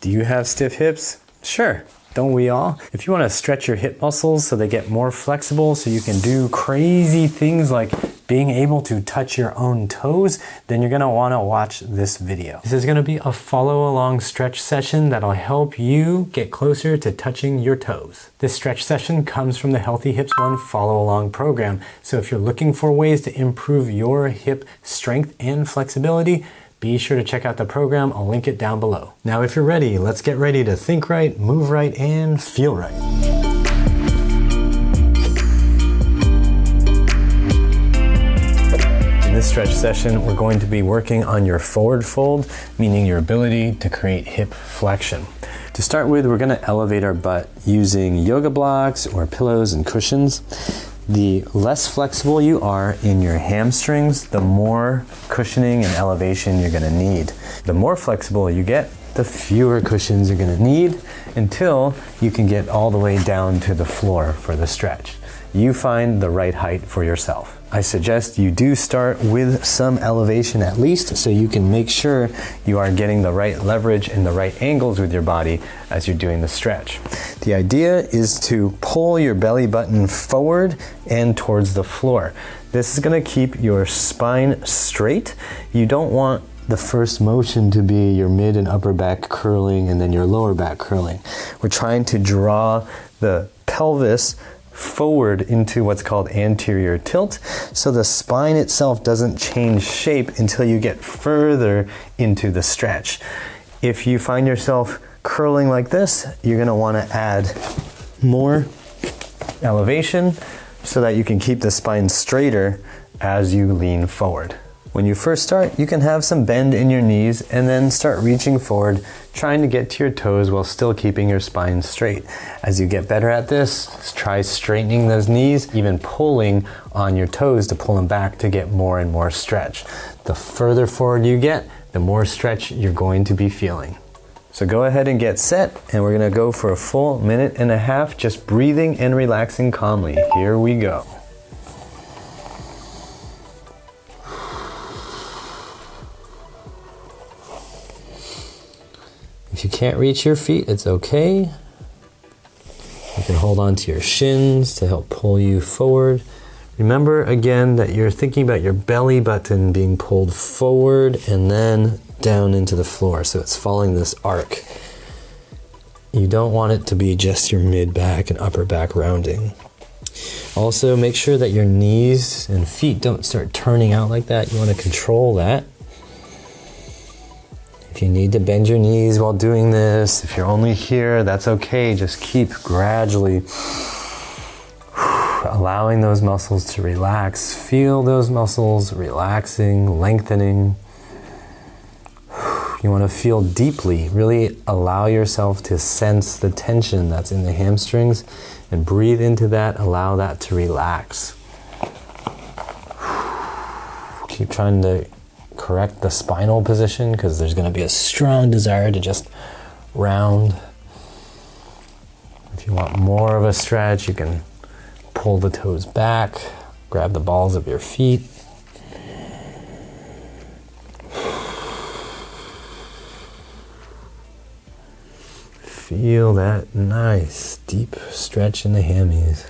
Do you have stiff hips? Sure, don't we all? If you want to stretch your hip muscles so they get more flexible so you can do crazy things like being able to touch your own toes, then you're going to want to watch this video. This is going to be a follow along stretch session that'll help you get closer to touching your toes. This stretch session comes from the Healthy Hips 1 follow along program. So if you're looking for ways to improve your hip strength and flexibility, be sure to check out the program. I'll link it down below. Now, if you're ready, let's get ready to think right, move right, and feel right. In this stretch session, we're going to be working on your forward fold, meaning your ability to create hip flexion. To start with, we're going to elevate our butt using yoga blocks or pillows and cushions. The less flexible you are in your hamstrings, the more cushioning and elevation you're going to need. The more flexible you get, the fewer cushions you're going to need until you can get all the way down to the floor for the stretch. You find the right height for yourself. I suggest you do start with some elevation at least so you can make sure you are getting the right leverage and the right angles with your body as you're doing the stretch. The idea is to pull your belly button forward and towards the floor. This is going to keep your spine straight. You don't want the first motion to be your mid and upper back curling and then your lower back curling. We're trying to draw the pelvis forward into what's called anterior tilt, so the spine itself doesn't change shape until you get further into the stretch. If you find yourself curling like this, you're going to want to add more elevation so that you can keep the spine straighter as you lean forward. When you first start, you can have some bend in your knees and then start reaching forward, trying to get to your toes while still keeping your spine straight. As you get better at this, try straightening those knees, even pulling on your toes to pull them back to get more and more stretch. The further forward you get, the more stretch you're going to be feeling. So go ahead and get set, and we're going to go for a full minute and a half, just breathing and relaxing calmly. Here we go. If you can't reach your feet, it's okay. You can hold on to your shins to help pull you forward. Remember again that you're thinking about your belly button being pulled forward and then down into the floor, so it's following this arc. You don't want it to be just your mid back and upper back rounding. Also, make sure that your knees and feet don't start turning out like that. You want to control that. If you need to bend your knees while doing this, if you're only here, that's okay. Just keep gradually allowing those muscles to relax. Feel those muscles relaxing, lengthening. You want to feel deeply. Really allow yourself to sense the tension that's in the hamstrings and breathe into that. Allow that to relax. Keep trying to correct the spinal position because there's going to be a strong desire to just round. If you want more of a stretch, you can pull the toes back, grab the balls of your feet. Feel that nice deep stretch in the hammies.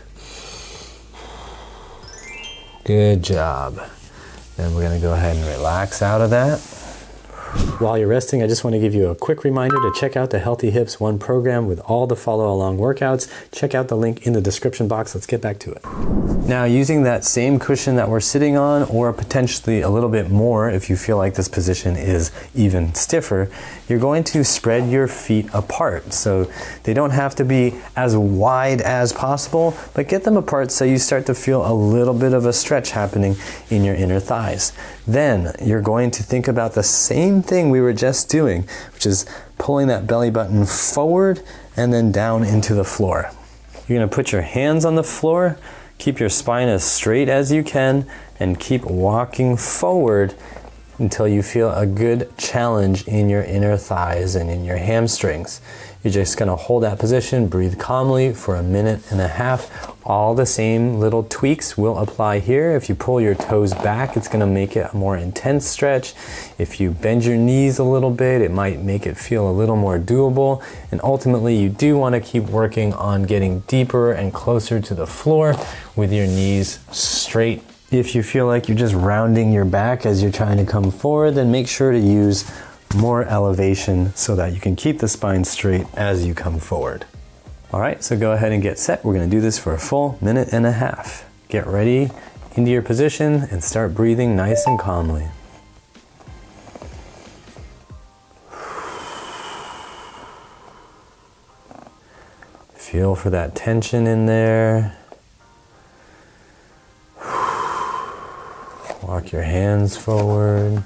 Good job. Then we're going to go ahead and relax out of that. While you're resting, I just want to give you a quick reminder to check out the Healthy Hips 1 program with all the follow-along workouts. Check out the link in the description box. Let's get back to it. Now, using that same cushion that we're sitting on, or potentially a little bit more if you feel like this position is even stiffer, you're going to spread your feet apart. So they don't have to be as wide as possible, but get them apart so you start to feel a little bit of a stretch happening in your inner thighs. Then you're going to think about the same thing we were just doing, which is pulling that belly button forward and then down into the floor. You're going to put your hands on the floor, keep your spine as straight as you can, and keep walking forward until you feel a good challenge in your inner thighs and in your hamstrings. You're just going to hold that position, breathe calmly for 1.5 minutes. All the same little tweaks will apply here. If you pull your toes back, it's going to make it a more intense stretch. If you bend your knees a little bit, it might make it feel a little more doable. And ultimately, you do want to keep working on getting deeper and closer to the floor with your knees straight. If you feel like you're just rounding your back as you're trying to come forward, then make sure to use more elevation so that you can keep the spine straight as you come forward. All right, so go ahead and get set. We're going to do this for a full 1.5 minutes. Get ready into your position and start breathing nice and calmly. Feel for that tension in there. Walk your hands forward.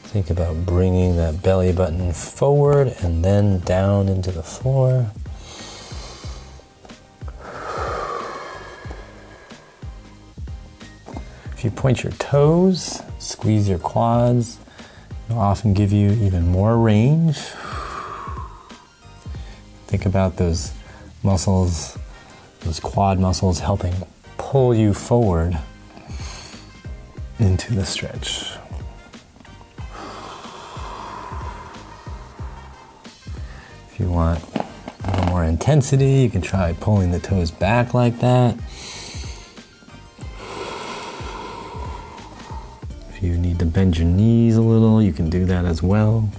Think about bringing that belly button forward and then down into the floor. If you point your toes, squeeze your quads, it'll often give you even more range. Think about those muscles, those quad muscles helping pull you forward into the stretch. If you want a little more intensity, you can try pulling the toes back like that. If you need to bend your knees a little, you can do that as well.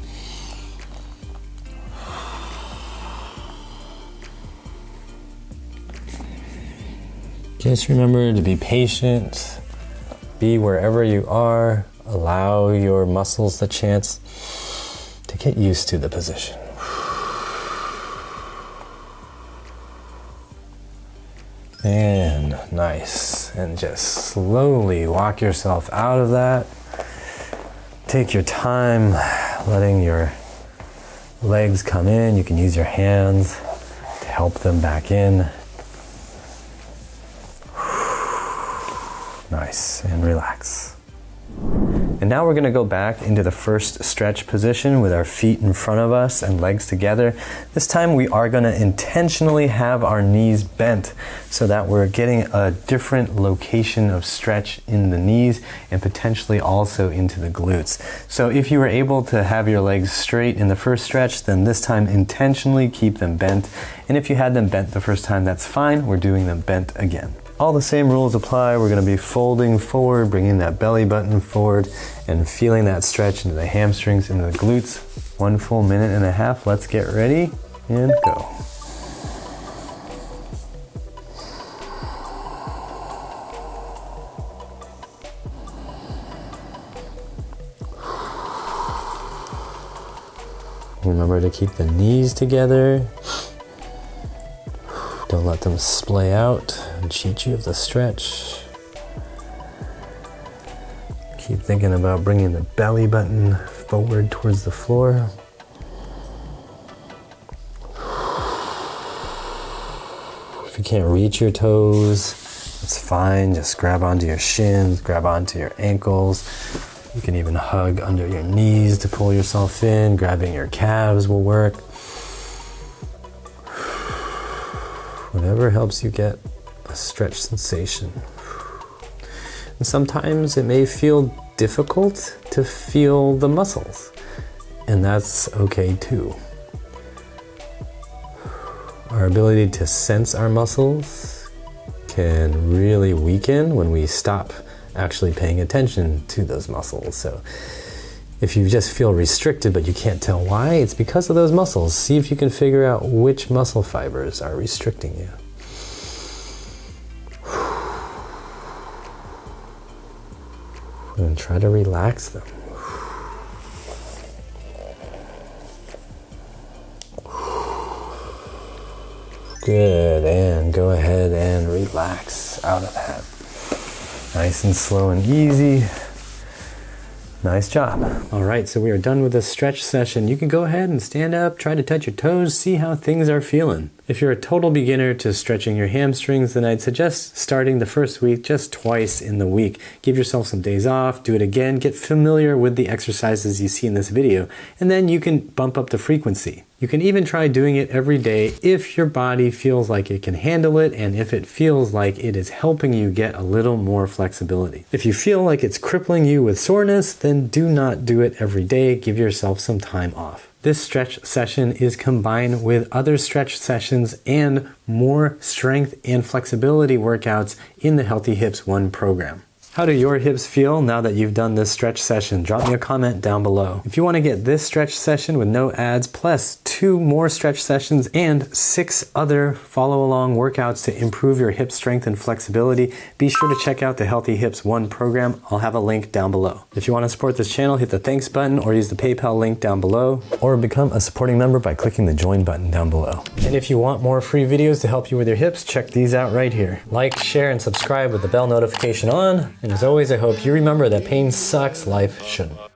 Just remember to be patient, be wherever you are, allow your muscles the chance to get used to the position. And nice. And just slowly walk yourself out of that. Take your time letting your legs come in. You can use your hands to help them back in. Nice, and relax. And now we're going to go back into the first stretch position with our feet in front of us and legs together. This time we are going to intentionally have our knees bent so that we're getting a different location of stretch in the knees and potentially also into the glutes. So if you were able to have your legs straight in the first stretch, then this time intentionally keep them bent. And if you had them bent the first time, that's fine. We're doing them bent again. All the same rules apply. We're going to be folding forward, bringing that belly button forward, and feeling that stretch into the hamstrings, into the glutes. 1 full 1.5 minutes. Let's get ready and go. Remember to keep the knees together. Don't let them splay out and cheat you of the stretch. Keep thinking about bringing the belly button forward towards the floor. If you can't reach your toes, it's fine. Just grab onto your shins, grab onto your ankles. You can even hug under your knees to pull yourself in. Grabbing your calves will work. Whatever helps you get a stretch sensation. And sometimes it may feel difficult to feel the muscles, and that's okay too. Our ability to sense our muscles can really weaken when we stop actually paying attention to those muscles. So if you just feel restricted but you can't tell why, it's because of those muscles. See if you can figure out which muscle fibers are restricting you. And try to relax them. Good, and go ahead and relax out of that. Nice and slow and easy. Nice job. All right, so we are done with the stretch session. You can go ahead and stand up, try to touch your toes, see how things are feeling. If you're a total beginner to stretching your hamstrings, then I'd suggest starting the first week just twice in the week. Give yourself some days off, do it again, get familiar with the exercises you see in this video, and then you can bump up the frequency. You can even try doing it every day if your body feels like it can handle it and if it feels like it is helping you get a little more flexibility. If you feel like it's crippling you with soreness, then do not do it every day. Give yourself some time off. This stretch session is combined with other stretch sessions and more strength and flexibility workouts in the Healthy Hips 1 program. How do your hips feel now that you've done this stretch session? Drop me a comment down below. If you want to get this stretch session with no ads, plus 2 more stretch sessions and 6 other follow-along workouts to improve your hip strength and flexibility, be sure to check out the Healthy Hips 1 program. I'll have a link down below. If you want to support this channel, hit the thanks button or use the PayPal link down below, or become a supporting member by clicking the join button down below. And if you want more free videos to help you with your hips, check these out right here. Like, share, and subscribe with the bell notification on. And as always, I hope you remember that pain sucks, life shouldn't.